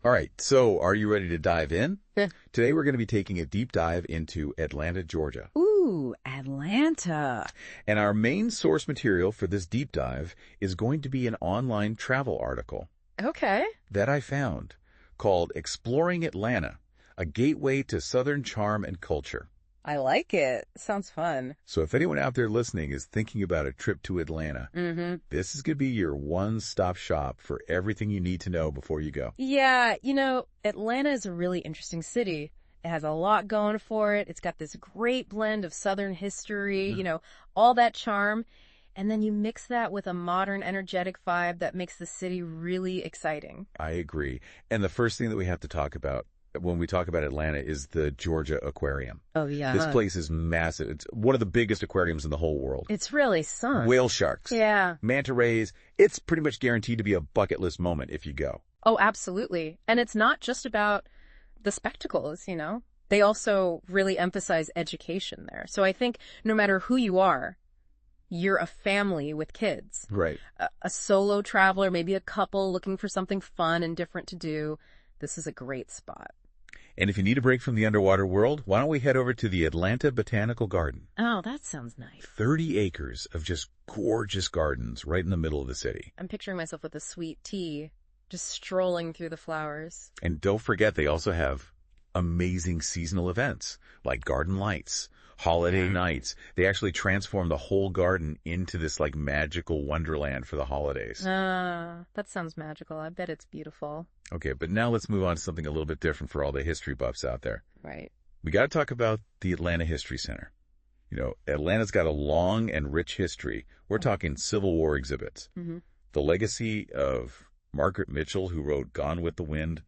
All right, so are you ready to dive in? Yeah. Today we're going to be taking a deep dive into Atlanta, Georgia. Ooh, Atlanta. And our main source material for this deep dive is going to be an online travel article Okay. that I found called Exploring Atlanta, a Gateway to Southern Charm and Culture. I like it. Sounds fun. So if anyone out there listening is thinking about a trip to Atlanta, this is going to be your one-stop shop for everything you need to know before you go. Yeah, Atlanta is a really interesting city. It has a lot going for it. It's got this great blend of Southern history, all that charm. And then you mix that with a modern, energetic vibe that makes the city really exciting. I agree. And the first thing that we have to talk about when we talk about Atlanta is the Georgia Aquarium. Oh, yeah. This place is massive. It's one of the biggest aquariums in the whole world. It's really sun. Whale sharks. Yeah. Manta rays. It's pretty much guaranteed to be a bucket list moment if you go. Oh, absolutely. And it's not just about the spectacles, They also really emphasize education there. So I think no matter who you are, you're a family with kids. Right. A solo traveler, maybe a couple looking for something fun and different to do. This is a great spot. And if you need a break from the underwater world, why don't we head over to the Atlanta Botanical Garden? Oh, that sounds nice. 30 acres of just gorgeous gardens right in the middle of the city. I'm picturing myself with a sweet tea, just strolling through the flowers. And don't forget, they also have amazing seasonal events like garden lights, holiday nights. They actually transform the whole garden into this magical wonderland for the holidays. That sounds magical. I bet it's beautiful. Okay, but now let's move on to something a little bit different for all the history buffs out there. Right. We got to talk about the Atlanta History Center. Atlanta's got a long and rich history. We're talking Civil War exhibits. The legacy of Margaret Mitchell, who wrote Gone with the Wind,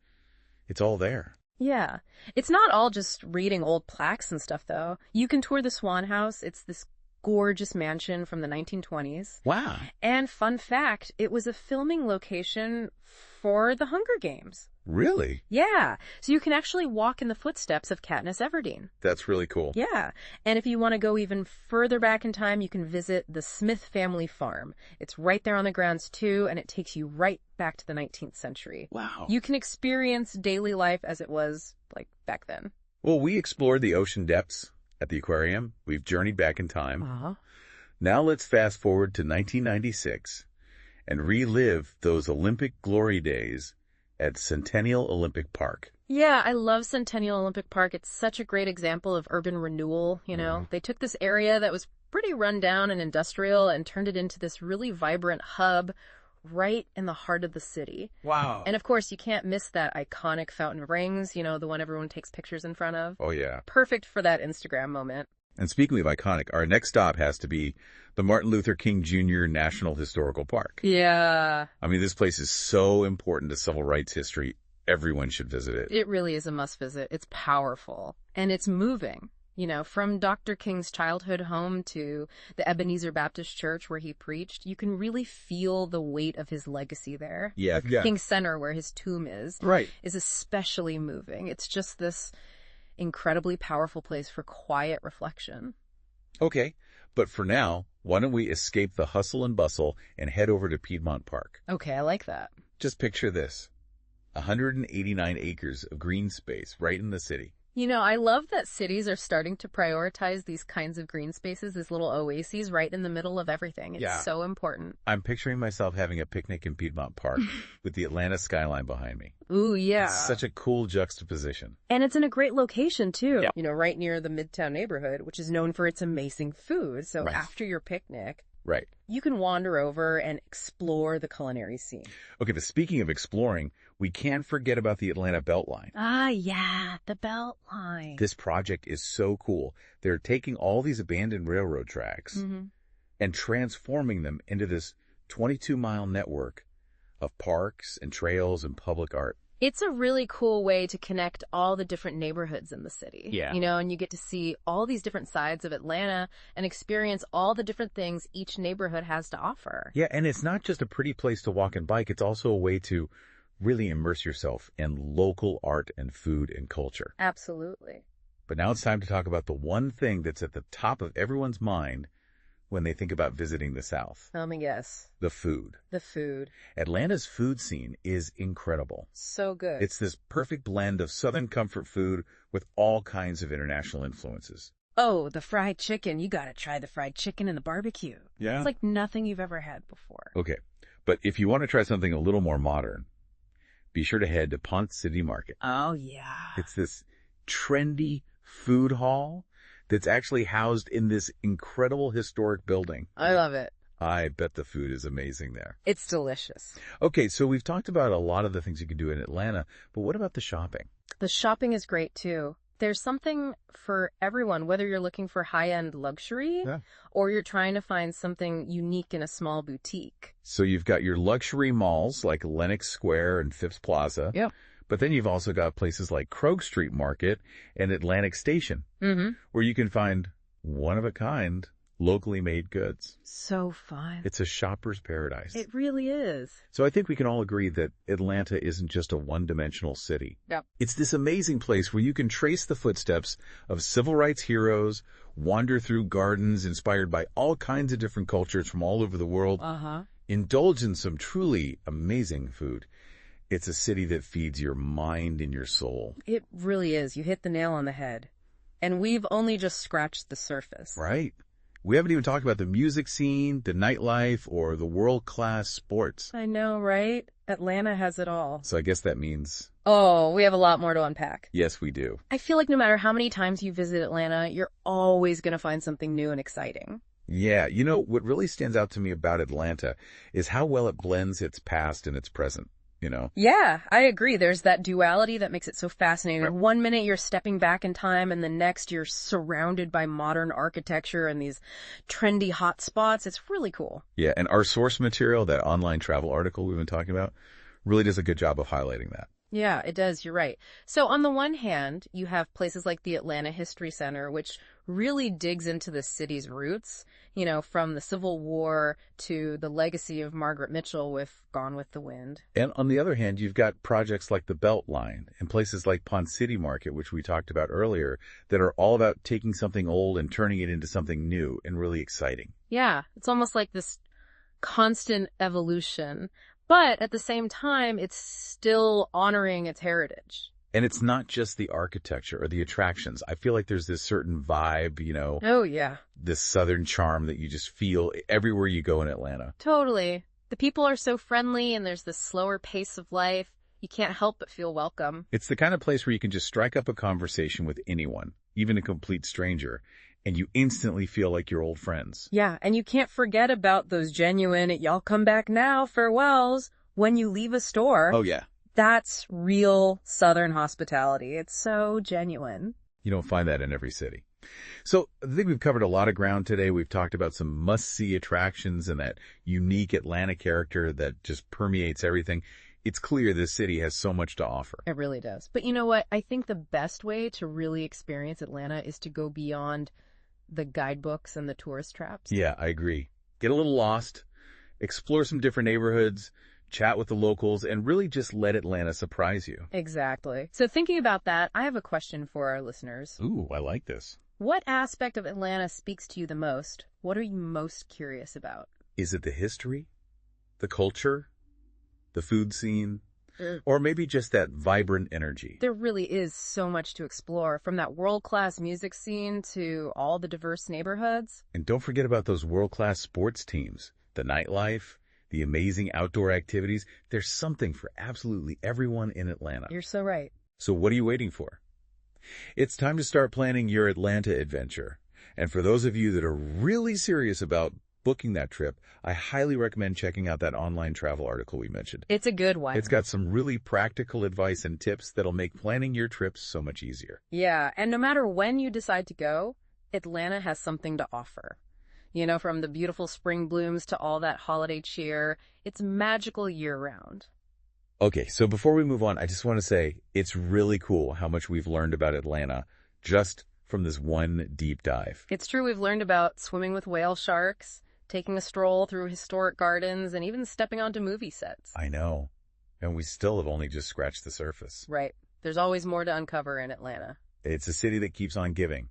it's all there. Yeah. It's not all just reading old plaques and stuff, though. You can tour the Swan House. It's this gorgeous mansion from the 1920s. Wow. And fun fact, it was a filming location for the Hunger Games. Really? Yeah. So you can actually walk in the footsteps of Katniss Everdeen. That's really cool. Yeah. And if you want to go even further back in time, you can visit the Smith family farm. It's right there on the grounds, too, and it takes you right back to the 19th century. Wow. You can experience daily life as it was, back then. Well, we explored the ocean depths at the aquarium. We've journeyed back in time. Uh-huh. Now let's fast forward to 1996 and relive those Olympic glory days at Centennial Olympic Park. Yeah, I love Centennial Olympic Park. It's such a great example of urban renewal, They took this area that was pretty run down and industrial and turned it into this really vibrant hub right in the heart of the city. Wow. And of course, you can't miss that iconic Fountain of Rings, the one everyone takes pictures in front of. Oh, yeah. Perfect for that Instagram moment. And speaking of iconic, our next stop has to be the Martin Luther King Jr. National Historical Park. Yeah. I mean, this place is so important to civil rights history. Everyone should visit it. It really is a must visit. It's powerful. And it's moving. From Dr. King's childhood home to the Ebenezer Baptist Church where he preached, you can really feel the weight of his legacy there. Yeah. King Center, where his tomb is, Right. is especially moving. It's just this incredibly powerful place for quiet reflection. Okay, but for now, why don't we escape the hustle and bustle and head over to Piedmont Park? Okay, I like that. Just picture this. 189 acres of green space right in the city. I love that cities are starting to prioritize these kinds of green spaces, these little oases right in the middle of everything. It's so important. I'm picturing myself having a picnic in Piedmont Park with the Atlanta skyline behind me. Ooh, yeah. It's such a cool juxtaposition. And it's in a great location, too. Yeah. Right near the Midtown neighborhood, which is known for its amazing food. So after your picnic, right, you can wander over and explore the culinary scene. Okay, but speaking of exploring, we can't forget about the Atlanta Beltline. Ah, yeah, the Beltline. This project is so cool. They're taking all these abandoned railroad tracks and transforming them into this 22-mile network of parks and trails and public art. It's a really cool way to connect all the different neighborhoods in the city. Yeah. And you get to see all these different sides of Atlanta and experience all the different things each neighborhood has to offer. Yeah, and it's not just a pretty place to walk and bike. It's also a way to really immerse yourself in local art and food and culture. Absolutely. But now it's time to talk about the one thing that's at the top of everyone's mind when they think about visiting the South? Let me guess. The food. The food. Atlanta's food scene is incredible. So good. It's this perfect blend of Southern comfort food with all kinds of international influences. Oh, the fried chicken. You gotta try the fried chicken and the barbecue. Yeah? It's like nothing you've ever had before. Okay, but if you want to try something a little more modern, be sure to head to Ponce City Market. Oh, yeah. It's this trendy food hall that's actually housed in this incredible historic building. I love it. I bet the food is amazing there. It's delicious. Okay, so we've talked about a lot of the things you can do in Atlanta, but what about the shopping? The shopping is great too. There's something for everyone, whether you're looking for high-end luxury or you're trying to find something unique in a small boutique. So you've got your luxury malls like Lenox Square and Phipps Plaza. Yep. But then you've also got places like Krog Street Market and Atlantic Station, where you can find one-of-a-kind, locally made goods. So fun. It's a shopper's paradise. It really is. So I think we can all agree that Atlanta isn't just a one-dimensional city. Yep. It's this amazing place where you can trace the footsteps of civil rights heroes, wander through gardens inspired by all kinds of different cultures from all over the world, indulge in some truly amazing food. It's a city that feeds your mind and your soul. It really is. You hit the nail on the head. And we've only just scratched the surface. Right. We haven't even talked about the music scene, the nightlife, or the world-class sports. I know, right? Atlanta has it all. So I guess that means... Oh, we have a lot more to unpack. Yes, we do. I feel like no matter how many times you visit Atlanta, you're always going to find something new and exciting. Yeah, you know, what really stands out to me about Atlanta is how well it blends its past and its present. You know? Yeah, I agree. There's that duality that makes it so fascinating. Right. One minute you're stepping back in time and the next you're surrounded by modern architecture and these trendy hot spots. It's really cool. Yeah, and our source material, that online travel article we've been talking about, really does a good job of highlighting that. Yeah, it does. You're right. So on the one hand, you have places like the Atlanta History Center, which really digs into the city's roots, you know, from the Civil War to the legacy of Margaret Mitchell with Gone with the Wind. And on the other hand, you've got projects like the Beltline and places like Ponce City Market, which we talked about earlier, that are all about taking something old and turning it into something new and really exciting. Yeah, it's almost like this constant evolution. But at the same time, it's still honoring its heritage. And it's not just the architecture or the attractions. I feel like there's this certain vibe, you know. Oh, yeah. This southern charm that you just feel everywhere you go in Atlanta. Totally. The people are so friendly and there's this slower pace of life. You can't help but feel welcome. It's the kind of place where you can just strike up a conversation with anyone, even a complete stranger, and you instantly feel like you're old friends. Yeah, and you can't forget about those genuine, y'all come back now, farewells, when you leave a store. Oh, yeah. That's real Southern hospitality. It's so genuine. You don't find that in every city. So I think we've covered a lot of ground today. We've talked about some must-see attractions and that unique Atlanta character that just permeates everything. It's clear this city has so much to offer. It really does. But you know what? I think the best way to really experience Atlanta is to go beyond the guidebooks and the tourist traps. Yeah, I agree. Get a little lost, explore some different neighborhoods, chat with the locals, and really just let Atlanta surprise you. Exactly. So thinking about that, I have a question for our listeners. Ooh, I like this. What aspect of Atlanta speaks to you the most? What are you most curious about? Is it the history, the culture, the food scene, or maybe just that vibrant energy? There really is so much to explore, from that world-class music scene to all the diverse neighborhoods. And don't forget about those world-class sports teams, the nightlife, the amazing outdoor activities. There's something for absolutely everyone in Atlanta. You're so right. So what are you waiting for? It's time to start planning your Atlanta adventure. And for those of you that are really serious about booking that trip, I highly recommend checking out that online travel article we mentioned. It's a good one. It's got some really practical advice and tips that'll make planning your trips so much easier. Yeah, and no matter when you decide to go, Atlanta has something to offer. You know, from the beautiful spring blooms to all that holiday cheer, it's magical year-round. Okay, so before we move on, I just want to say it's really cool how much we've learned about Atlanta just from this one deep dive. It's true, we've learned about swimming with whale sharks, taking a stroll through historic gardens, and even stepping onto movie sets. I know. And we still have only just scratched the surface. Right. There's always more to uncover in Atlanta. It's a city that keeps on giving.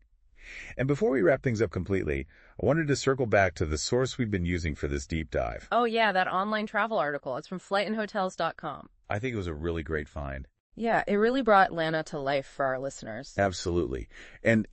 And before we wrap things up completely, I wanted to circle back to the source we've been using for this deep dive. Oh yeah, that online travel article. It's from flightandhotels.com. I think it was a really great find. Yeah, it really brought Atlanta to life for our listeners. Absolutely. And,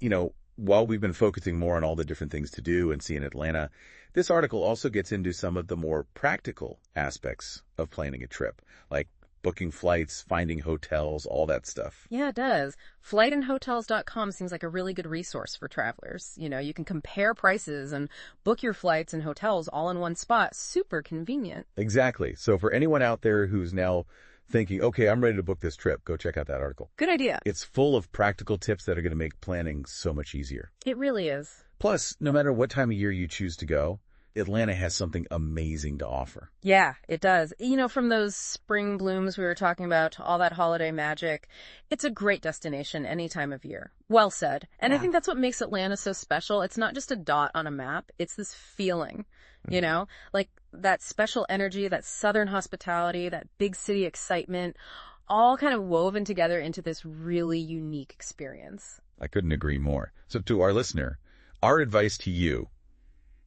while we've been focusing more on all the different things to do and see in Atlanta, this article also gets into some of the more practical aspects of planning a trip, like booking flights, finding hotels, all that stuff. Yeah, it does. Flightandhotels.com seems like a really good resource for travelers. You can compare prices and book your flights and hotels all in one spot. Super convenient. Exactly. So for anyone out there who's now thinking, okay, I'm ready to book this trip, go check out that article. Good idea. It's full of practical tips that are going to make planning so much easier. It really is. Plus, no matter what time of year you choose to go, Atlanta has something amazing to offer. Yeah, it does. From those spring blooms we were talking about to all that holiday magic, it's a great destination any time of year. Well said. And I think that's what makes Atlanta so special. It's not just a dot on a map. It's this feeling, like that special energy, that Southern hospitality, that big city excitement, all kind of woven together into this really unique experience. I couldn't agree more. So to our listener, our advice to you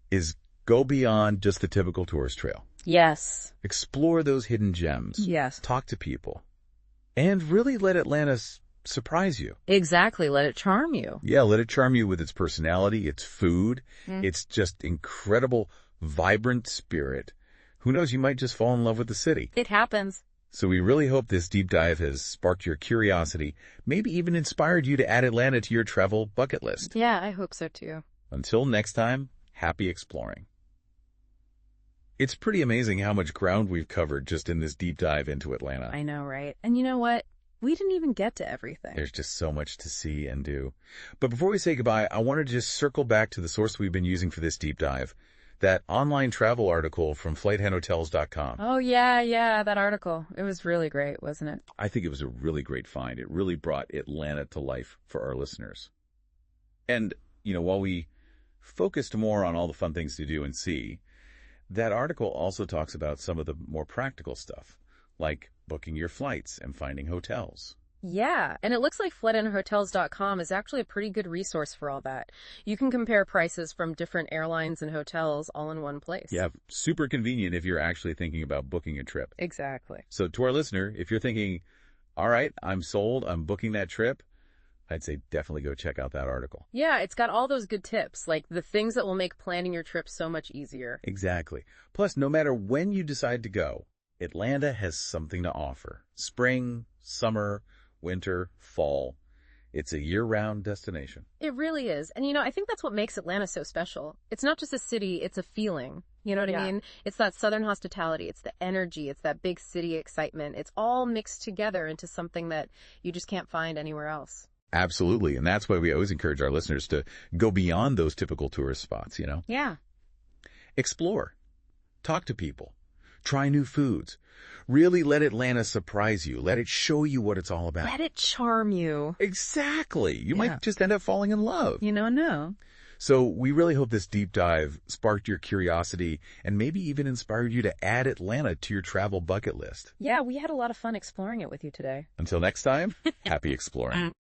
is go beyond just the typical tourist trail. Yes. Explore those hidden gems. Yes. Talk to people. And really let Atlanta surprise you. Exactly. Let it charm you. Yeah, let it charm you with its personality, its food, its just incredible, vibrant spirit. Who knows, you might just fall in love with the city. It happens. So we really hope this deep dive has sparked your curiosity, maybe even inspired you to add Atlanta to your travel bucket list. Yeah, I hope so too. Until next time, happy exploring. It's pretty amazing how much ground we've covered just in this deep dive into Atlanta. I know, right? And you know what? We didn't even get to everything. There's just so much to see and do. But before we say goodbye, I wanted to just circle back to the source we've been using for this deep dive, that online travel article from flightandhotels.com. Oh, yeah, that article. It was really great, wasn't it? I think it was a really great find. It really brought Atlanta to life for our listeners. And, while we focused more on all the fun things to do and see, that article also talks about some of the more practical stuff, like booking your flights and finding hotels. Yeah, and it looks like flightandhotels.com is actually a pretty good resource for all that. You can compare prices from different airlines and hotels all in one place. Yeah, super convenient if you're actually thinking about booking a trip. Exactly. So to our listener, if you're thinking, all right, I'm sold, I'm booking that trip, I'd say definitely go check out that article. Yeah, it's got all those good tips, like the things that will make planning your trip so much easier. Exactly. Plus, no matter when you decide to go, Atlanta has something to offer. Spring, summer, winter, fall. It's a year-round destination. It really is. And I think that's what makes Atlanta so special. It's not just a city, it's a feeling. You know what I mean? It's that Southern hospitality, it's the energy, it's that big city excitement. It's all mixed together into something that you just can't find anywhere else. Absolutely. And that's why we always encourage our listeners to go beyond those typical tourist spots, Yeah. Explore. Talk to people. Try new foods. Really let Atlanta surprise you. Let it show you what it's all about. Let it charm you. Exactly. You might just end up falling in love. No. So we really hope this deep dive sparked your curiosity and maybe even inspired you to add Atlanta to your travel bucket list. Yeah, we had a lot of fun exploring it with you today. Until next time, happy exploring.